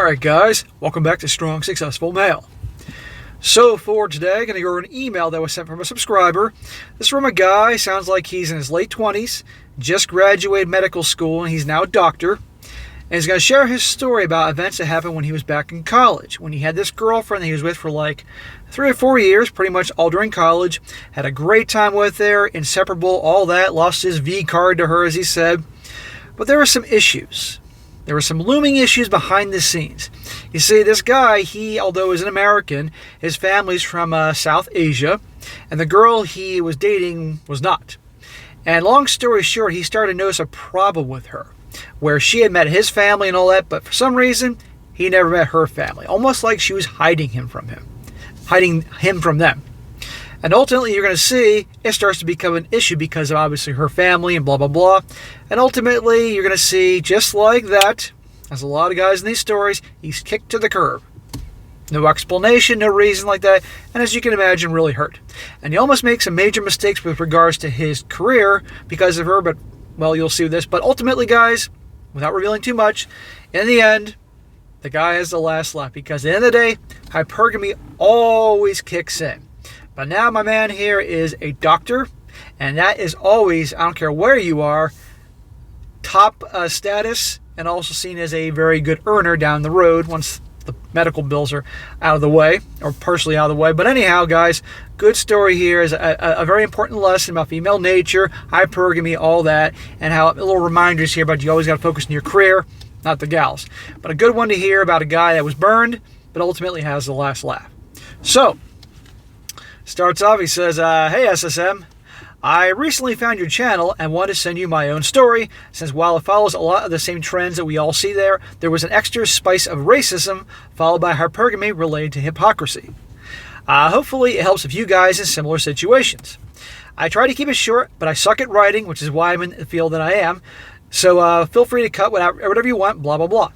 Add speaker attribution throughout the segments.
Speaker 1: Alright guys, welcome back to Strong Successful Male. So for today, I'm going to go over an email that was sent from a subscriber. This is from a guy, sounds like he's in his late 20s, just graduated medical school, and he's now a doctor. And he's going to share his story about events that happened when he was back in college, when he had this girlfriend that he was with for like 3 or 4 years, pretty much all during college. Had a great time with her, inseparable, all that, lost his V card to her, as he said. But there were some issues. There were some looming issues behind the scenes. You see, this guy, although is an American, his family's from South Asia, and the girl he was dating was not. And long story short, he started to notice a problem with her, where she had met his family and all that, but for some reason, he never met her family. Almost like she was hiding him from them. And ultimately, you're going to see it starts to become an issue because of obviously her family and blah, blah, blah. And ultimately, you're going to see, just like that, as a lot of guys in these stories, he's kicked to the curb. No explanation, no reason like that. And as you can imagine, really hurt. And he almost makes some major mistakes with regards to his career because of her. But, well, you'll see this. But ultimately, guys, without revealing too much, in the end, the guy has the last laugh. Because at the end of the day, hypergamy always kicks in. But now my man here is a doctor, and that is always, I don't care where you are, top status, and also seen as a very good earner down the road once the medical bills are out of the way, or partially out of the way. But anyhow, guys, good story here is a very important lesson about female nature, hypergamy, all that, and how little reminders here about you always got to focus on your career, not the gals. But a good one to hear about a guy that was burned, but ultimately has the last laugh. So, starts off, he says, Hey SSM, I recently found your channel and want to send you my own story, since while it follows a lot of the same trends that we all see there was an extra spice of racism followed by hypergamy related to hypocrisy. Hopefully it helps a few guys in similar situations. I try to keep it short, but I suck at writing, which is why I'm in the field that I am, so feel free to cut whatever you want, blah, blah, blah.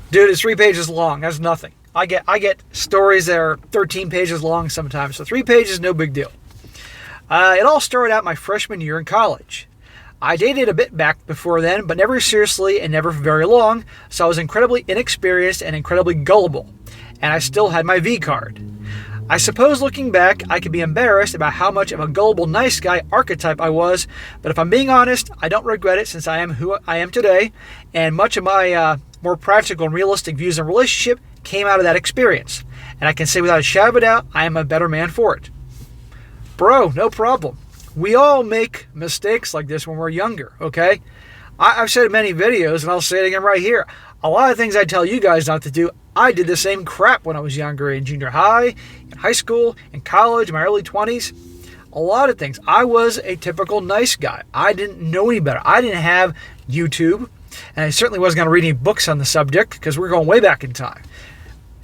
Speaker 1: Dude, it's 3 pages long. That's nothing. I get stories that are 13 pages long sometimes, so 3 pages, no big deal. It all started out my freshman year in college. I dated a bit back before then, but never seriously and never for very long, so I was incredibly inexperienced and incredibly gullible, and I still had my V card. I suppose looking back, I could be embarrassed about how much of a gullible nice guy archetype I was, but if I'm being honest, I don't regret it since I am who I am today, and much of my more practical and realistic views on relationship came out of that experience. And I can say without a shadow of a doubt, I am a better man for it. Bro, no problem. We all make mistakes like this when we're younger, okay? I've said in many videos, and I'll say it again right here. A lot of things I tell you guys not to do, I did the same crap when I was younger in junior high, in high school, in college, in my early 20s. A lot of things. I was a typical nice guy. I didn't know any better. I didn't have YouTube, and I certainly wasn't going to read any books on the subject because we're going way back in time.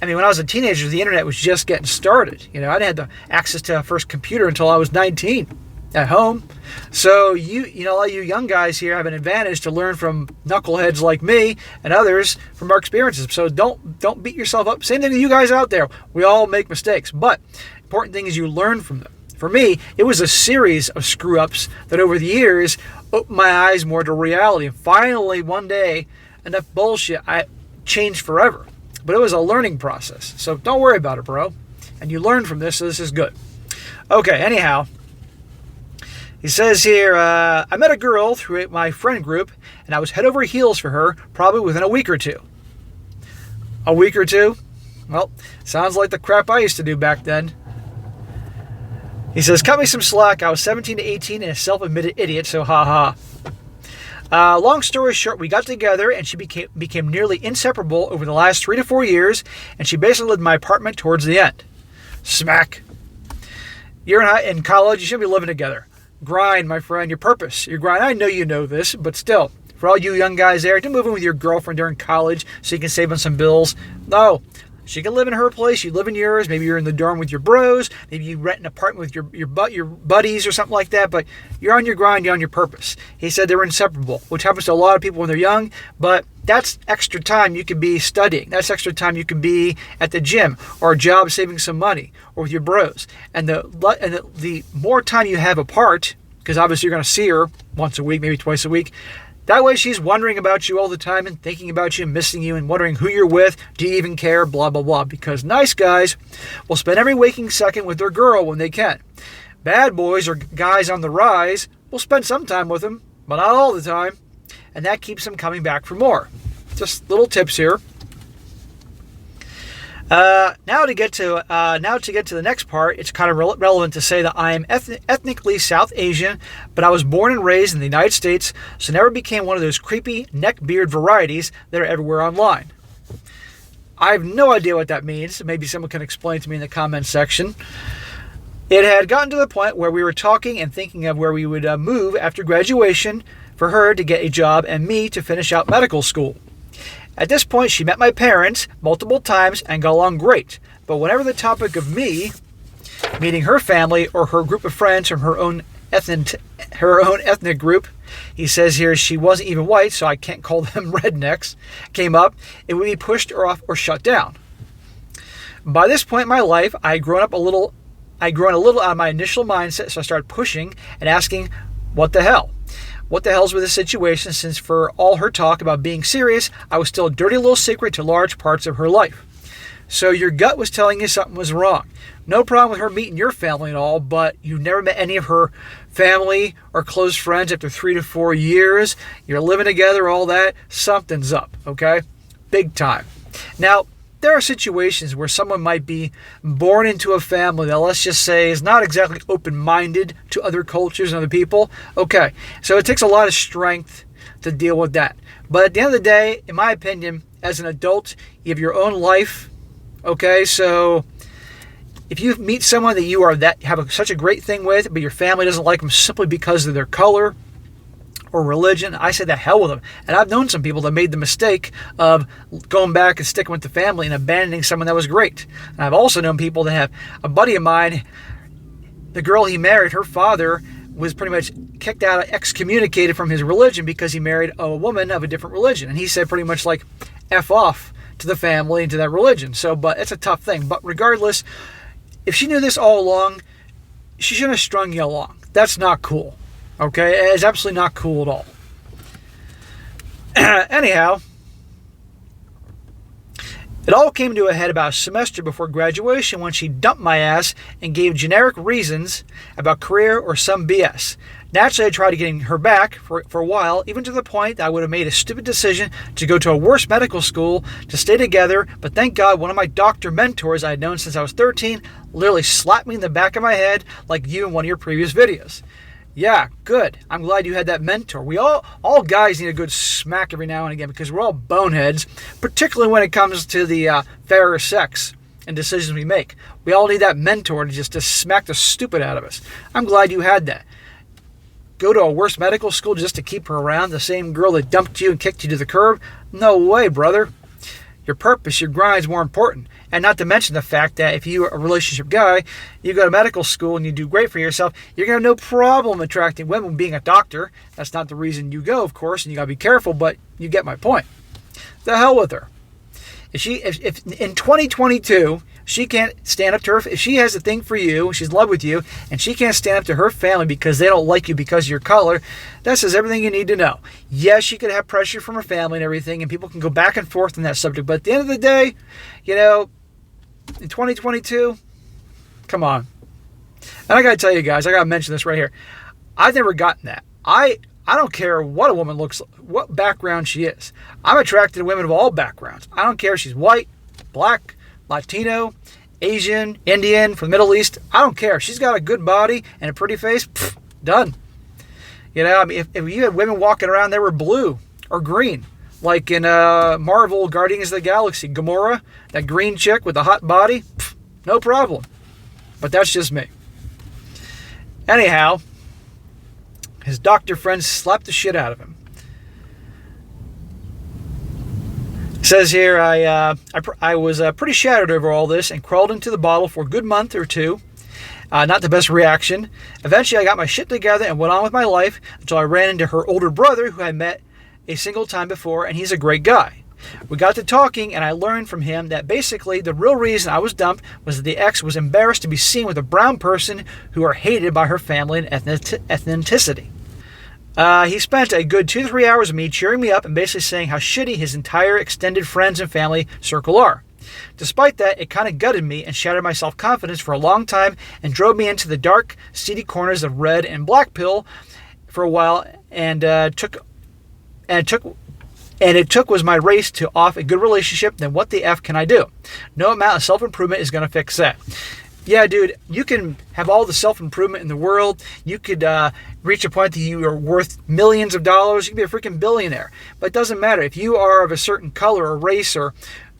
Speaker 1: I mean, when I was a teenager, the internet was just getting started. You know, I didn't have the access to a first computer until I was 19 at home. So you know, all you young guys here have an advantage to learn from knuckleheads like me and others from our experiences. So don't beat yourself up. Same thing to you guys out there. We all make mistakes, but important thing is you learn from them. For me, it was a series of screw-ups that over the years opened my eyes more to reality. And finally, one day, enough bullshit, I changed forever. But it was a learning process. So don't worry about it, bro. And you learn from this, so this is good. Okay, anyhow. He says here, I met a girl through my friend group, and I was head over heels for her, probably within a week or two. A week or two? Well, sounds like the crap I used to do back then. He says, cut me some slack. I was 17 to 18 and a self-admitted idiot, so ha. Long story short, we got together and she became nearly inseparable over the last 3 to 4 years, and she basically lived in my apartment towards the end. Smack. You're in college, you shouldn't be living together. Grind, my friend, your purpose. Your grind. I know you know this, but still, for all you young guys there, don't move in with your girlfriend during college so you can save on some bills. No. She can live in her place, you live in yours, maybe you're in the dorm with your bros, maybe you rent an apartment with your buddies or something like that, but you're on your grind, you're on your purpose. He said they were inseparable, which happens to a lot of people when they're young, but that's extra time you can be studying. That's extra time you can be at the gym or a job saving some money or with your bros. And the more time you have apart, because obviously you're going to see her once a week, maybe twice a week, That way she's wondering about you all the time and thinking about you and missing you and wondering who you're with, do you even care, blah, blah, blah. Because nice guys will spend every waking second with their girl when they can. Bad boys or guys on the rise will spend some time with them, but not all the time. And that keeps them coming back for more. Just little tips here. Now to get to the next part, it's kind of relevant to say that I am ethnically South Asian, but I was born and raised in the United States, so never became one of those creepy neckbeard varieties that are everywhere online. I have no idea what that means. Maybe someone can explain to me in the comments section. It had gotten to the point where we were talking and thinking of where we would move after graduation for her to get a job and me to finish out medical school. At this point, she met my parents multiple times and got along great. But whenever the topic of me meeting her family or her group of friends from her own ethnic group, he says here she wasn't even white, so I can't call them rednecks, came up, it would be pushed or off or shut down. By this point in my life, I had grown a little out of my initial mindset, so I started pushing and asking, what the hell? What the hell's with this situation, since for all her talk about being serious, I was still a dirty little secret to large parts of her life. So your gut was telling you something was wrong. No problem with her meeting your family and all, but you never met any of her family or close friends after 3 to 4 years. You're living together, all that. Something's up, okay? Big time. Now, there are situations where someone might be born into a family that, let's just say, is not exactly open-minded to other cultures and other people. Okay, so it takes a lot of strength to deal with that. But at the end of the day, in my opinion, as an adult, you have your own life. Okay, so if you meet someone that you have such a great thing with, but your family doesn't like them simply because of their color or religion, I say the hell with them. And I've known some people that made the mistake of going back and sticking with the family and abandoning someone that was great. And I've also known people that have, a buddy of mine, the girl he married, her father was pretty much kicked out, excommunicated from his religion because he married a woman of a different religion. And he said pretty much like, F off to the family and to that religion. So, but it's a tough thing. But regardless, if she knew this all along, she shouldn't have strung you along. That's not cool. Okay, it's absolutely not cool at all. Anyhow, it all came to a head about a semester before graduation when she dumped my ass and gave generic reasons about career or some BS. Naturally, I tried getting her back for a while, even to the point that I would have made a stupid decision to go to a worse medical school to stay together, but thank God one of my doctor mentors I had known since I was 13 literally slapped me in the back of my head like you in one of your previous videos. Yeah, good. I'm glad you had that mentor. We all guys need a good smack every now and again because we're all boneheads, particularly when it comes to the fairer sex and decisions we make. We all need that mentor to smack the stupid out of us. I'm glad you had that. Go to a worse medical school just to keep her around, the same girl that dumped you and kicked you to the curb? No way, brother. Your purpose, your grind is more important. And not to mention the fact that if you're a relationship guy, you go to medical school and you do great for yourself, you're going to have no problem attracting women being a doctor. That's not the reason you go, of course, and you got to be careful, but you get my point. The hell with her. If in 2022, she can't stand up to her, if she has a thing for you, she's in love with you, and she can't stand up to her family because they don't like you because of your color, that says everything you need to know. Yes, she could have pressure from her family and everything, and people can go back and forth on that subject, but at the end of the day, in 2022, come on. And I got to tell you guys, I got to mention this right here. I've never gotten that. I don't care what a woman looks like, what background she is. I'm attracted to women of all backgrounds. I don't care if she's white, black, Latino, Asian, Indian, from the Middle East. I don't care. If she's got a good body and a pretty face, done. If you had women walking around, they were blue or green. Like in Marvel Guardians of the Galaxy, Gamora, that green chick with the hot body, no problem. But that's just me. Anyhow, his doctor friend slapped the shit out of him. It says here, I was pretty shattered over all this and crawled into the bottle for a good month or two. Not the best reaction. Eventually, I got my shit together and went on with my life until I ran into her older brother, who I met a single time before, and he's a great guy. We got to talking, and I learned from him that basically the real reason I was dumped was that the ex was embarrassed to be seen with a brown person who are hated by her family and ethnicity. He spent a good 2 to 3 hours with me cheering me up and basically saying how shitty his entire extended friends and family circle are. Despite that, it kind of gutted me and shattered my self-confidence for a long time and drove me into the dark, seedy corners of red and black pill for a while, and it took was my race to off a good relationship. Then what the F can I do? No amount of self-improvement is going to fix that. Yeah, dude, you can have all the self-improvement in the world. You could reach a point that you are worth millions of dollars. You can be a freaking billionaire. But it doesn't matter. If you are of a certain color or race or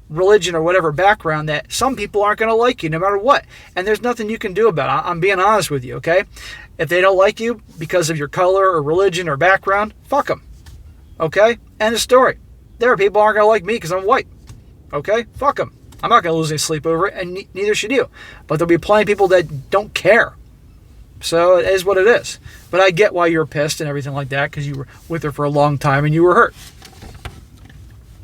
Speaker 1: religion or whatever background, that some people aren't going to like you no matter what. And there's nothing you can do about it. I'm being honest with you, okay? If they don't like you because of your color or religion or background, fuck them. Okay? End of story. There are people who aren't going to like me because I'm white. Okay? Fuck them. I'm not going to lose any sleep over it, and neither should you. But there'll be plenty of people that don't care. So it is what it is. But I get why you're pissed and everything like that, because you were with her for a long time and you were hurt.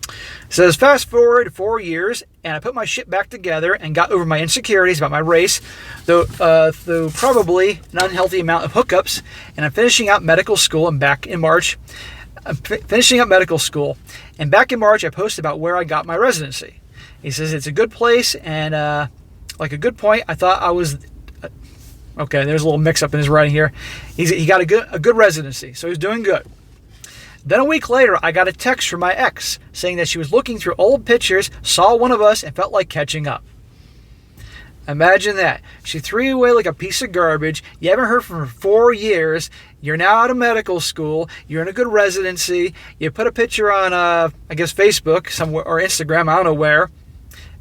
Speaker 1: It says, fast forward 4 years, and I put my shit back together and got over my insecurities about my race, though probably an unhealthy amount of hookups, and I'm finishing out medical school and back in March. I posted about where I got my residency. He says it's a good place, and like a good point, I thought I was... okay, there's a little mix-up in his writing here. He got a good residency, so he's doing good. Then a week later, I got a text from my ex saying that she was looking through old pictures, saw one of us, and felt like catching up. Imagine that. She threw you away like a piece of garbage. You haven't heard from her for 4 years. You're now out of medical school. You're in a good residency. You put a picture on, I guess, Facebook somewhere or Instagram, I don't know where.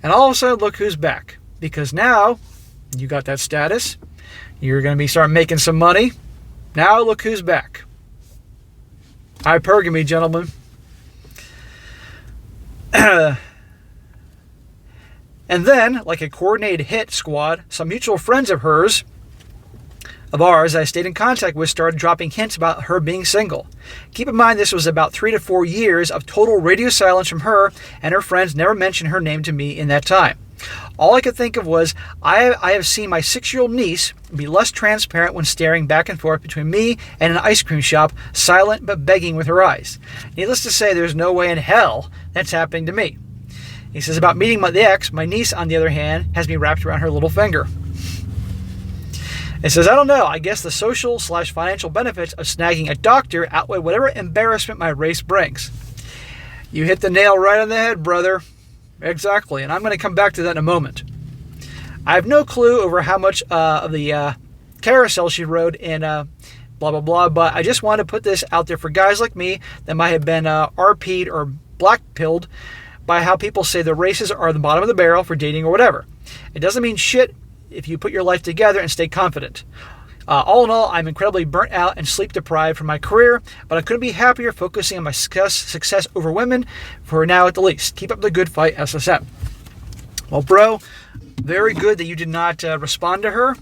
Speaker 1: And all of a sudden, look who's back. Because now you got that status. You're going to be starting making some money. Now look who's back. Hypergamy, gentlemen. And then, like a coordinated hit squad, some mutual friends of ours I stayed in contact with started dropping hints about her being single. Keep in mind this was about 3 to 4 years of total radio silence from her, and her friends never mentioned her name to me in that time. All I could think of was, I have seen my 6-year-old niece be less transparent when staring back and forth between me and an ice cream shop, silent but begging with her eyes. Needless to say, there's no way in hell that's happening to me. He says, about meeting the ex, my niece, on the other hand, has me wrapped around her little finger. It says, I don't know, I guess the social/financial benefits of snagging a doctor outweigh whatever embarrassment my race brings. You hit the nail right on the head, brother. Exactly, and I'm going to come back to that in a moment. I have no clue over how much of the carousel she rode in blah, blah, blah, but I just want to put this out there for guys like me that might have been RP'd or black-pilled by how people say the races are the bottom of the barrel for dating or whatever. It doesn't mean shit if you put your life together and stay confident. All in all, I'm incredibly burnt out and sleep deprived from my career, but I couldn't be happier focusing on my success over women, for now at the least. Keep up the good fight, SSM. Well, bro, very good that you did not respond to her.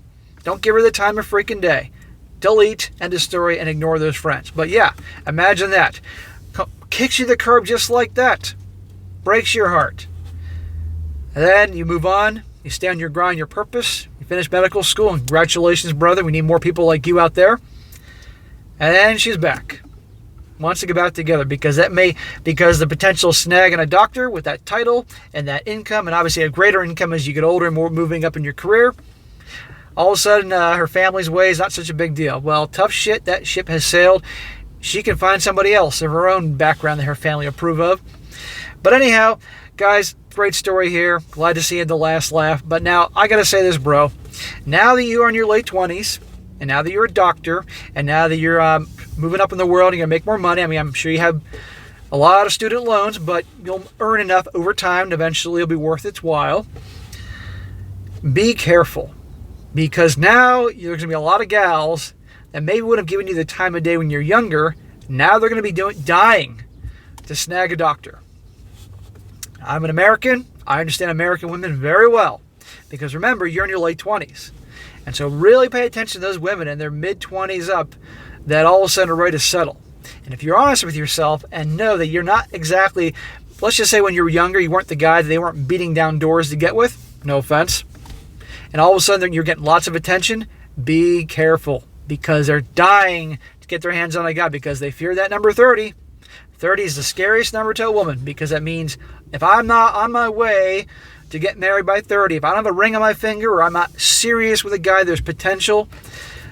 Speaker 1: Don't give her the time of freaking day. Delete, end of story, and ignore those friends. But yeah, imagine that. Kicks you the curb just like that. Breaks your heart. And then you move on. You stay on your grind, your purpose. You finish medical school. And congratulations, brother. We need more people like you out there. And then she's back. Wants to get back together because the potential snag in a doctor with that title and that income, and obviously a greater income as you get older and more moving up in your career. All of a sudden, her family's way is not such a big deal. Well, tough shit. That ship has sailed. She can find somebody else of her own background that her family approve of. But anyhow, guys, great story here. Glad to see you at the last laugh. But now, I got to say this, bro. Now that you are in your late 20s, and now that you're a doctor, and now that you're moving up in the world, and you're going to make more money. I mean, I'm sure you have a lot of student loans, but you'll earn enough over time, and eventually it'll be worth its while. Be careful. Because now there's going to be a lot of gals that maybe would have given you the time of day when you're younger. Now they're going to be dying to snag a doctor. I'm an American. I understand American women very well. Because remember, you're in your late 20s. And so really pay attention to those women in their mid-20s up that all of a sudden are ready to settle. And if you're honest with yourself and know that you're not exactly, let's just say when you were younger, you weren't the guy that they weren't beating down doors to get with. No offense. And all of a sudden you're getting lots of attention. Be careful. Because they're dying to get their hands on a guy because they fear that number 30. 30 is the scariest number to a woman because that means if I'm not on my way to get married by 30, if I don't have a ring on my finger or I'm not serious with a guy, there's potential,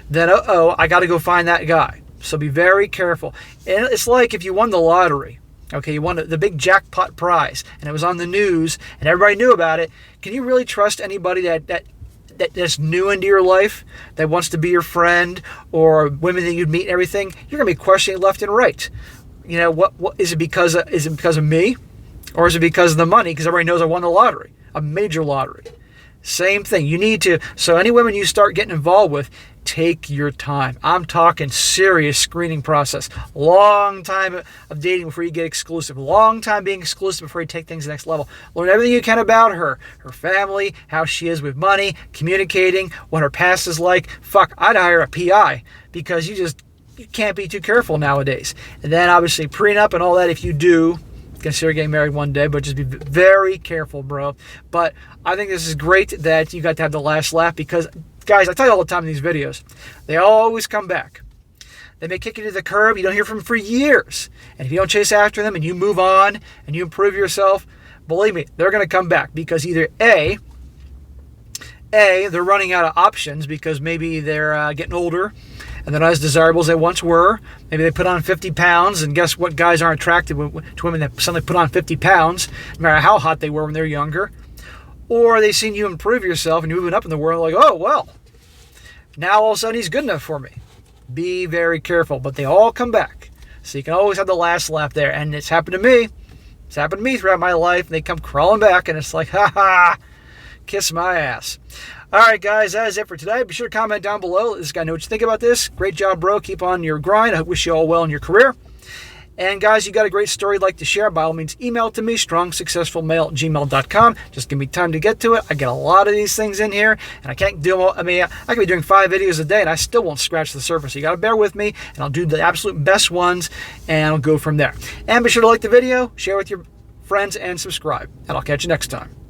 Speaker 1: then I got to go find that guy. So be very careful. And it's like if you won the lottery. Okay, you won the big jackpot prize, and it was on the news, and everybody knew about it. Can you really trust anybody that's new into your life, that wants to be your friend, or women that you'd meet and everything? You're going to be questioning left and right. You know, what is it because of me, or is it because of the money? Because everybody knows I won the lottery, a major lottery. Same thing. You need to. So any women you start getting involved with, take your time. I'm talking serious screening process. Long time of dating before you get exclusive. Long time being exclusive before you take things to the next level. Learn everything you can about her family, how she is with money, communicating, what her past is like. Fuck, I'd hire a PI because you can't be too careful nowadays. And then obviously prenup and all that if you do consider getting married one day, but just be very careful, bro. But I think this is great that you got to have the last laugh because, guys, I tell you all the time in these videos, they always come back. They may kick you to the curb. You don't hear from them for years. And if you don't chase after them and you move on and you improve yourself, believe me, they're going to come back because either A, they're running out of options because maybe they're getting older and they're not as desirable as they once were. Maybe they put on 50 pounds, and guess what? Guys aren't attracted to women that suddenly put on 50 pounds, no matter how hot they were when they're younger. Or they've seen you improve yourself and you're moving up in the world like, oh, well, now all of a sudden he's good enough for me. Be very careful, but they all come back. So you can always have the last laugh there. And it's happened to me. It's happened to me throughout my life. They come crawling back and it's like, ha ha, kiss my ass. All right, guys, that is it for today. Be sure to comment down below. Let this guy know what you think about this. Great job, bro. Keep on your grind. I wish you all well in your career. And guys, you got a great story you'd like to share, by all means, email it to me, strongsuccessfulmale@gmail.com. Just give me time to get to it. I get a lot of these things in here, and I can't do them all. I mean, I could be doing 5 videos a day, and I still won't scratch the surface. So you got to bear with me, and I'll do the absolute best ones, and I'll go from there. And be sure to like the video, share with your friends, and subscribe. And I'll catch you next time.